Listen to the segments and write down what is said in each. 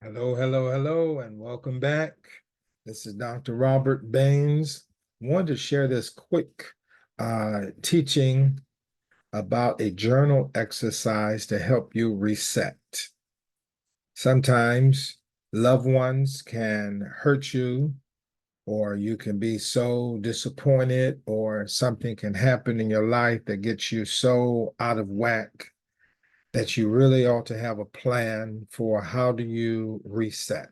Hello, hello, hello, and welcome back. This is Dr. Robert Baines. I wanted to share this quick teaching about a journal exercise to help you reset. Sometimes loved ones can hurt you, or you can be so disappointed, or something can happen in your life that gets you so out of whack that you really ought to have a plan for how do you reset.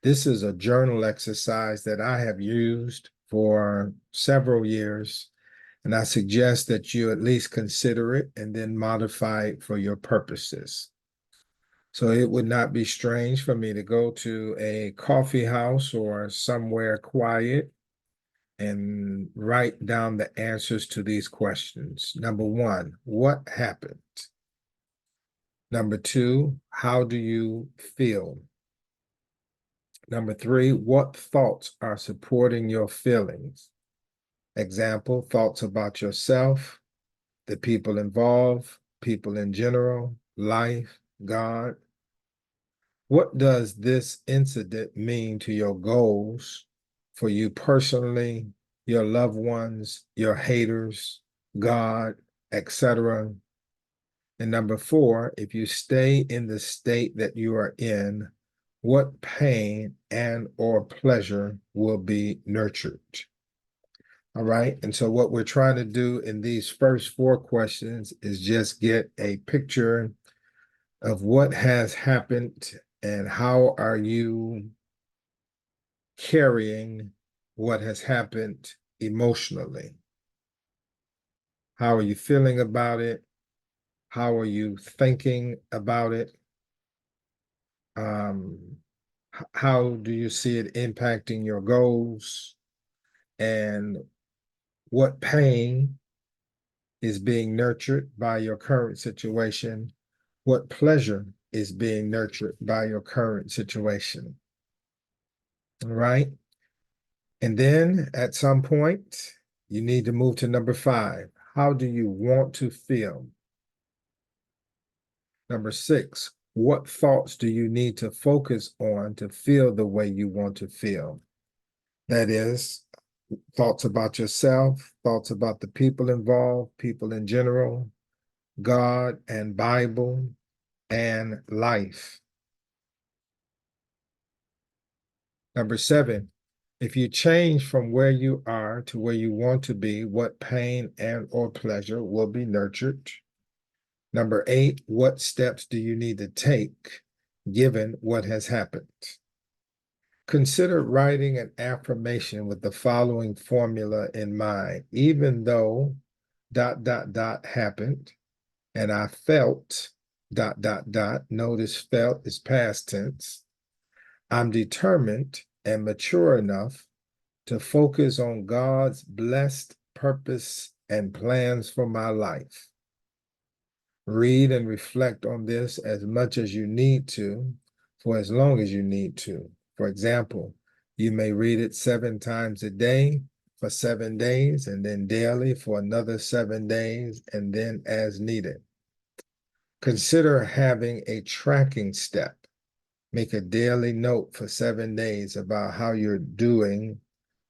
This is a journal exercise that I have used for several years, and I suggest that you at least consider it and then modify it for your purposes. So it would not be strange for me to go to a coffee house or somewhere quiet and write down the answers to these questions. Number one, what happened? Number two, how do you feel? Number three, what thoughts are supporting your feelings? Example, thoughts about yourself, the people involved, people in general, life, God. What does this incident mean to your goals, for you personally, your loved ones, your haters, God, etc.? And number four, if you stay in the state that you are in, what pain and or pleasure will be nurtured? All right. And so what we're trying to do in these first four questions is just get a picture of what has happened and how are you carrying what has happened emotionally. How are you feeling about it? How are you thinking about it? How do you see it impacting your goals? And what pain is being nurtured by your current situation? What pleasure is being nurtured by your current situation? All right. And then at some point, you need to move to number five. How do you want to feel? Number six, what thoughts do you need to focus on to feel the way you want to feel? That is, thoughts about yourself, thoughts about the people involved, people in general, God and Bible and life. Number seven, if you change from where you are to where you want to be, what pain and or pleasure will be nurtured? Number eight, what steps do you need to take given what has happened? Consider writing an affirmation with the following formula in mind. Even though ... happened, and I felt ... Notice felt is past tense. I'm determined and mature enough to focus on God's blessed purpose and plans for my life. Read and reflect on this as much as you need to, for as long as you need to. For example, you may read it 7 times a day for 7 days, and then daily for another 7 days, and then as needed. Consider having a tracking step. Make a daily note for 7 days about how you're doing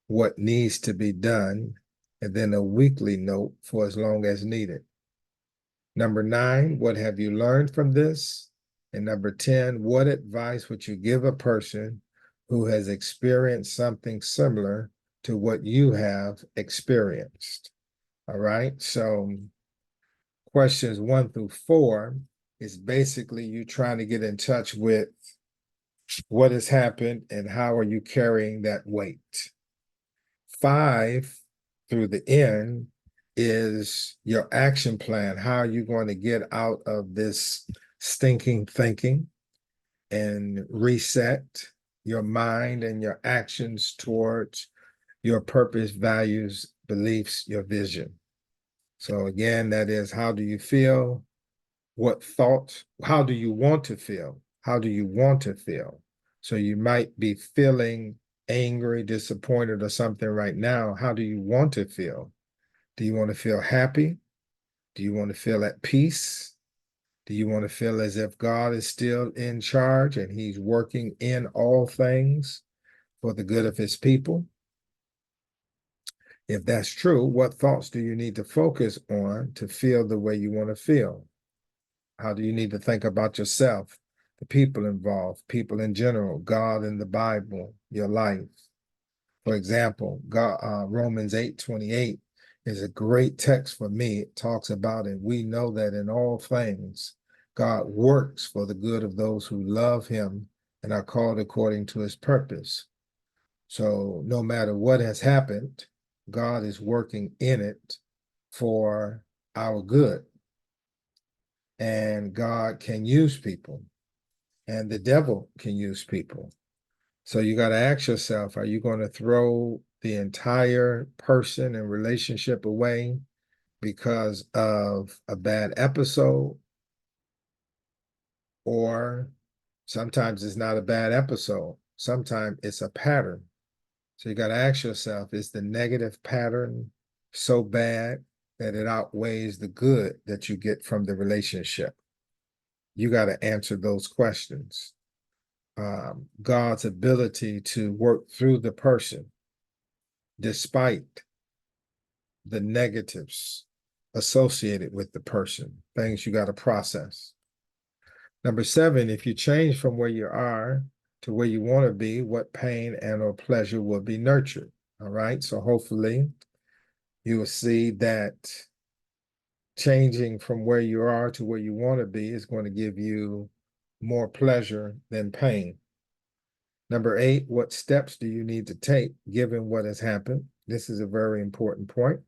what needs to be done, and then a weekly note for as long as needed. Number 9, what have you learned from this? And number 10, what advice would you give a person who has experienced something similar to what you have experienced? All right, so questions 1 through 4 is basically you trying to get in touch with what has happened and how are you carrying that weight. 5 through the end is your action plan. How are you going to get out of this stinking thinking and reset your mind and your actions towards your purpose, values, beliefs, your vision? So again, that is, how do you feel? What thoughts? How do you want to feel? How do you want to feel? So you might be feeling angry, disappointed, or something right now. How do you want to feel? Do you want to feel happy? Do you want to feel at peace? Do you want to feel as if God is still in charge and he's working in all things for the good of his people? If that's true, what thoughts do you need to focus on to feel the way you want to feel? How do you need to think about yourself, the people involved, people in general, God and the Bible, your life? For example, Romans 8:28 is a great text for me. It talks about it. We know that in all things, God works for the good of those who love him and are called according to his purpose. So no matter what has happened, God is working in it for our good. And God can use people, and the devil can use people. So you got to ask yourself, are you going to throw the entire person and relationship away because of a bad episode? Or sometimes it's not a bad episode, sometimes it's a pattern. So you got to ask yourself, is the negative pattern so bad that it outweighs the good that you get from the relationship? You got to answer those questions. God's ability to work through the person despite the negatives associated with the person, things you got to process. Number 7, if you change from where you are to where you want to be, what pain and or pleasure will be nurtured? All right. So hopefully you will see that changing from where you are to where you want to be is going to give you more pleasure than pain. Number 8, what steps do you need to take given what has happened? This is a very important point.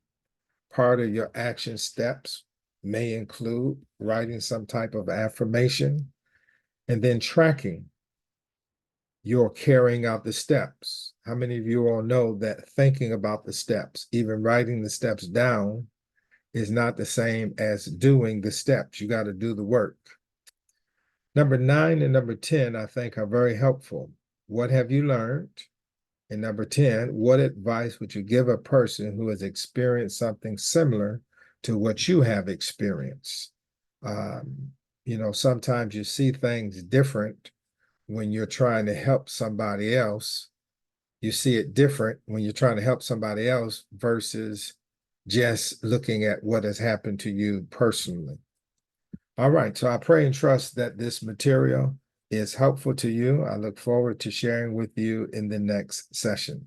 Part of your action steps may include writing some type of affirmation and then tracking your carrying out the steps. How many of you all know that thinking about the steps, even writing the steps down, is not the same as doing the steps? You got to do the work. Number 9 and number 10, I think, are very helpful. What have you learned? And number 10, what advice would you give a person who has experienced something similar to what you have experienced? Sometimes you see things different when you're trying to help somebody else. You see it different when you're trying to help somebody else versus just looking at what has happened to you personally. All right, so I pray and trust that this material is helpful to you. I look forward to sharing with you in the next session.